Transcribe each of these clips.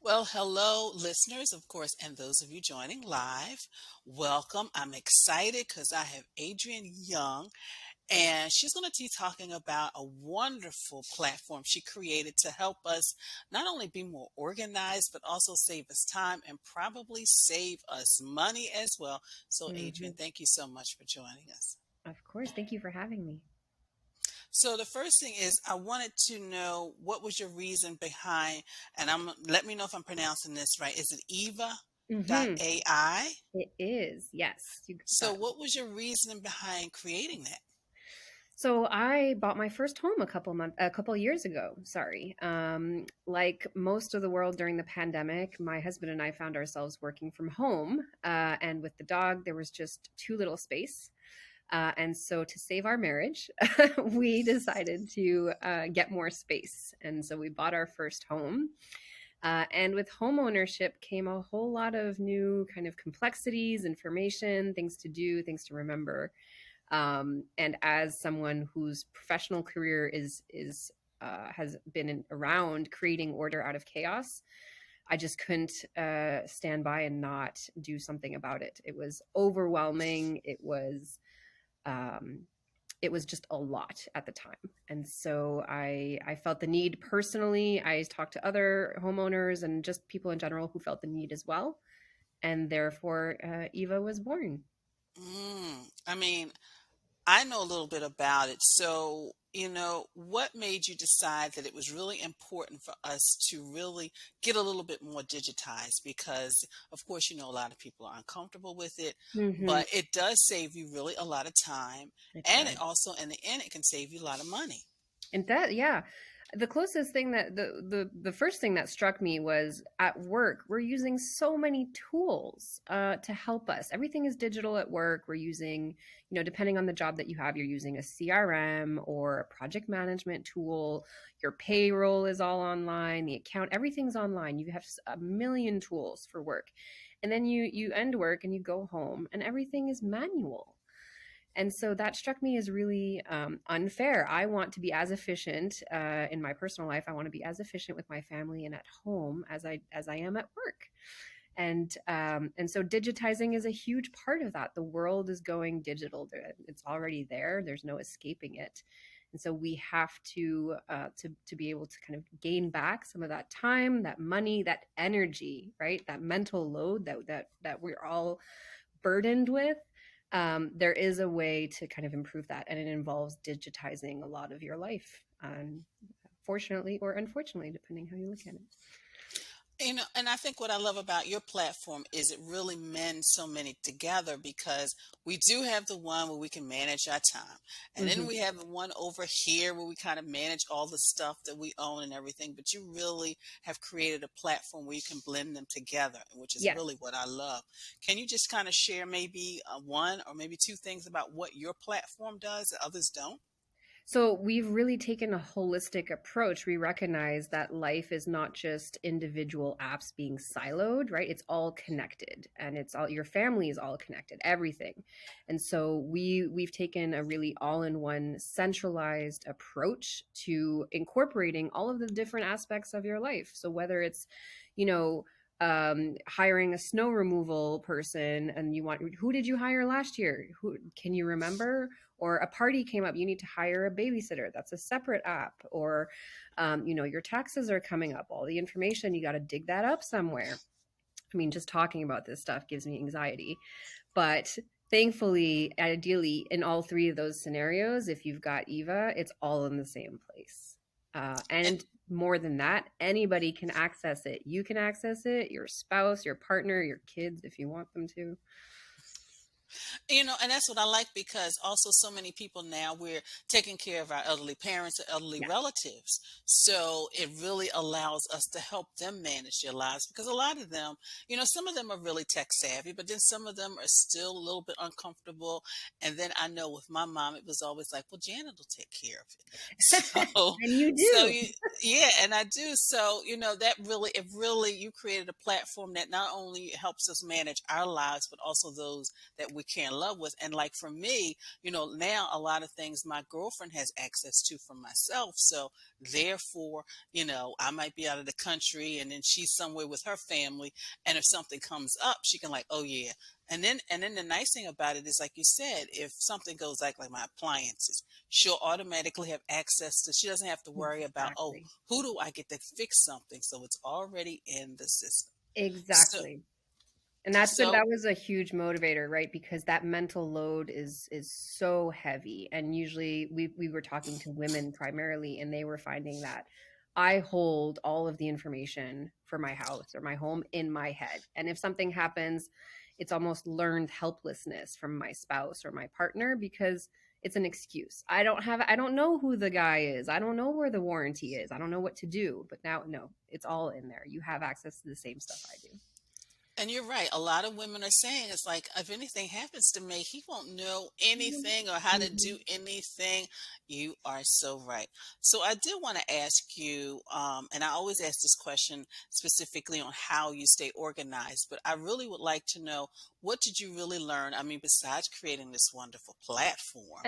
Well, hello, listeners, of course, and those of you joining live. Welcome. I'm excited because I have Adrienne Young, and she's going to be talking about a wonderful platform she created to help us not only be more organized, but also save us time and probably save us money as well. So, hmm Adrienne, thank you so much for joining us. Of course. Thank you for having me. So the first thing is I wanted to know what was your reason behind, and let me know if I'm pronouncing this right. Is it hmm eeva.ai? It is. Yes, you got So it. what was your reasoning behind creating that? So I bought my first home a couple years ago. Sorry. Like most of the world during the pandemic, my husband and I found ourselves working from home, and with the dog, there was just too little space. And so, to save our marriage, we decided to get more space. And so, we bought our first home. And with home ownership came a whole lot of new kind of complexities, information, things to do, things to remember. And as someone whose professional career is has been around creating order out of chaos, I just couldn't stand by and not do something about it. It was overwhelming. Um, it was just a lot at the time. And so I felt the need personally. I talked to other homeowners and just people in general who felt the need as well. And therefore, Eva was born. I mean, I know a little bit about it. So, what made you decide that it was really important for us to really get a little bit more digitized? Because, of course, a lot of people are uncomfortable with it, hmm but it does save you really a lot of time. It And it does. also, in the end, it can save you a lot of money. And that, yeah, the closest thing that the first thing that struck me was at work, we're using so many tools to help us. Everything is digital at work. We're using, depending on the job that you have, you're using a CRM or a project management tool. Your payroll is all online, the account, everything's online. You have a million tools for work. And then you end work and you go home and everything is manual. And so that struck me as really unfair. I want to be as efficient in my personal life. I want to be as efficient with my family and at home as I am at work. And so digitizing is a huge part of that. The world is going digital. It's already there. There's no escaping it. And so we have to be able to kind of gain back some of that time, that money, that energy, right? That mental load that we're all burdened with. There is a way to kind of improve that, and it involves digitizing a lot of your life. Fortunately or unfortunately, depending how you look at it. And I think what I love about your platform is it really mends so many together because we do have the one where we can manage our time. And then hmm we have the one over here where we kind of manage all the stuff that we own and everything. But you really have created a platform where you can blend them together, which is Yes. really what I love. Can you just kind of share maybe one or maybe two things about what your platform does that others don't? So we've really taken a holistic approach. We recognize that life is not just individual apps being siloed, right? It's all connected, and it's all your family is all connected, everything. And so we've taken a really all-in-one centralized approach to incorporating all of the different aspects of your life. So whether it's, you know, hiring a snow removal person, and you want, who did you hire last year? Who can you remember? Or a party came up, you need to hire a babysitter, that's a separate app. Or your taxes are coming up, all the information, you got to dig that up somewhere. I mean, just talking about this stuff gives me anxiety. But thankfully, ideally, in all three of those scenarios, if you've got Eva, it's all in the same place. And more than that, anybody can access it. You can access it, your spouse, your partner, your kids, if you want them to. And that's what I like because also so many people now we're taking care of our elderly parents or elderly Yeah. relatives. So it really allows us to help them manage their lives because a lot of them, some of them are really tech savvy, but then some of them are still a little bit uncomfortable. And then I know with my mom, it was always like, well, Janet will take care of it. So, And you so do. you, yeah, and I do. So, you created a platform that not only helps us manage our lives, but also those that we care and love with. And like for me, now a lot of things my girlfriend has access to for myself. So therefore, I might be out of the country and then she's somewhere with her family. And if something comes up, she can like, oh yeah. And then the nice thing about it is, like you said, if something goes like my appliances, she'll automatically have access to, she doesn't have to worry about, oh, Exactly. who do I get to fix something? So it's already in the system. So, Exactly. And that's been so that was a huge motivator, right? Because that mental load is so heavy. And usually we were talking to women primarily, and they were finding that I hold all of the information for my house or my home in my head. And if something happens, it's almost learned helplessness from my spouse or my partner because it's an excuse. I don't know who the guy is. I don't know where the warranty is. I don't know what to do. But now no, it's all in there. You have access to the same stuff I do. And you're right. A lot of women are saying it's like, if anything happens to me, he won't know anything or how to do Mhm. anything. You are so right. So I did want to ask you, and I always ask this question specifically on how you stay organized, but I really would like to know, what did you really learn? I mean, besides creating this wonderful platform,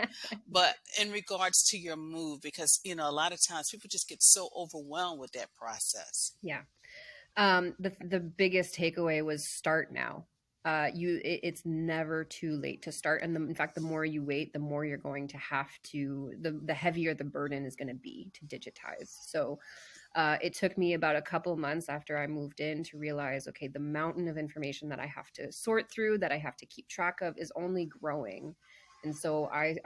but in regards to your move, because, a lot of times people just get so overwhelmed with that process. Yeah. The biggest takeaway was start now. It's never too late to start, and in fact, the more you wait, the more you're going to have to the heavier the burden is going to be to digitize. So it took me about a couple months after I moved in to realize, okay, the mountain of information that I have to sort through, that I have to keep track of, is only growing. And so I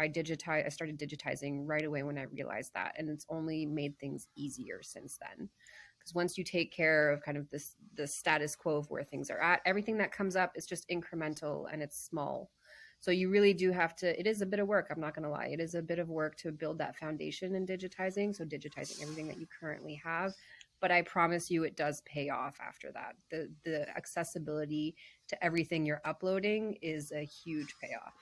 started digitizing right away when I realized that, and it's only made things easier since then. Because once you take care of kind of the status quo of where things are at, everything that comes up is just incremental and it's small. So you really do have to, it is a bit of work, I'm not going to lie. It is a bit of work to build that foundation in digitizing. So digitizing everything that you currently have. But I promise you it does pay off after that. The accessibility to everything you're uploading is a huge payoff.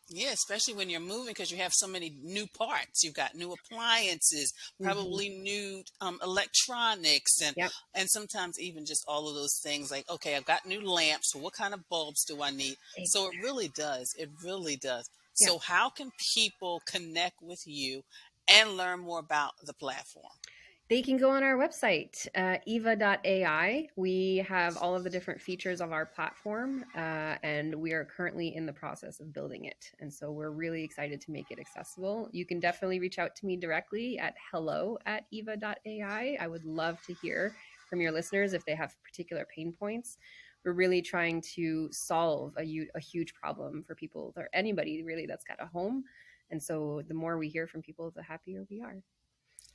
Yeah, especially when you're moving because you have so many new parts. You've got new appliances, Hmm. probably new electronics, and Yep. and sometimes even just all of those things. Like, okay, I've got new lamps. So what kind of bulbs do I need? So it Exactly. really does. It really does. Yeah. So how can people connect with you and learn more about the platform? They can go on our website, eeva.ai. We have all of the different features of our platform, and we are currently in the process of building it. And so we're really excited to make it accessible. You can definitely reach out to me directly at hello@eeva.ai. I would love to hear from your listeners if they have particular pain points. We're really trying to solve a huge problem for people, or anybody really that's got a home. And so the more we hear from people, the happier we are.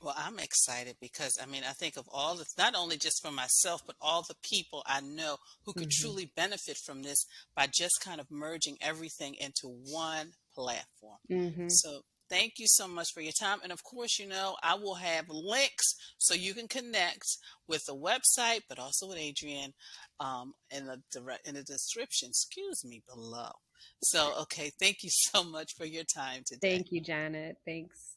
Well, I'm excited because I mean, I think of all the, not only just for myself, but all the people I know who could Hmm. truly benefit from this by just kind of merging everything into one platform. Hmm. So, thank you so much for your time. And of course, I will have links so you can connect with the website, but also with Adrienne in the description, excuse me, below. So, okay, thank you so much for your time today. Thank you, Janet. Thanks.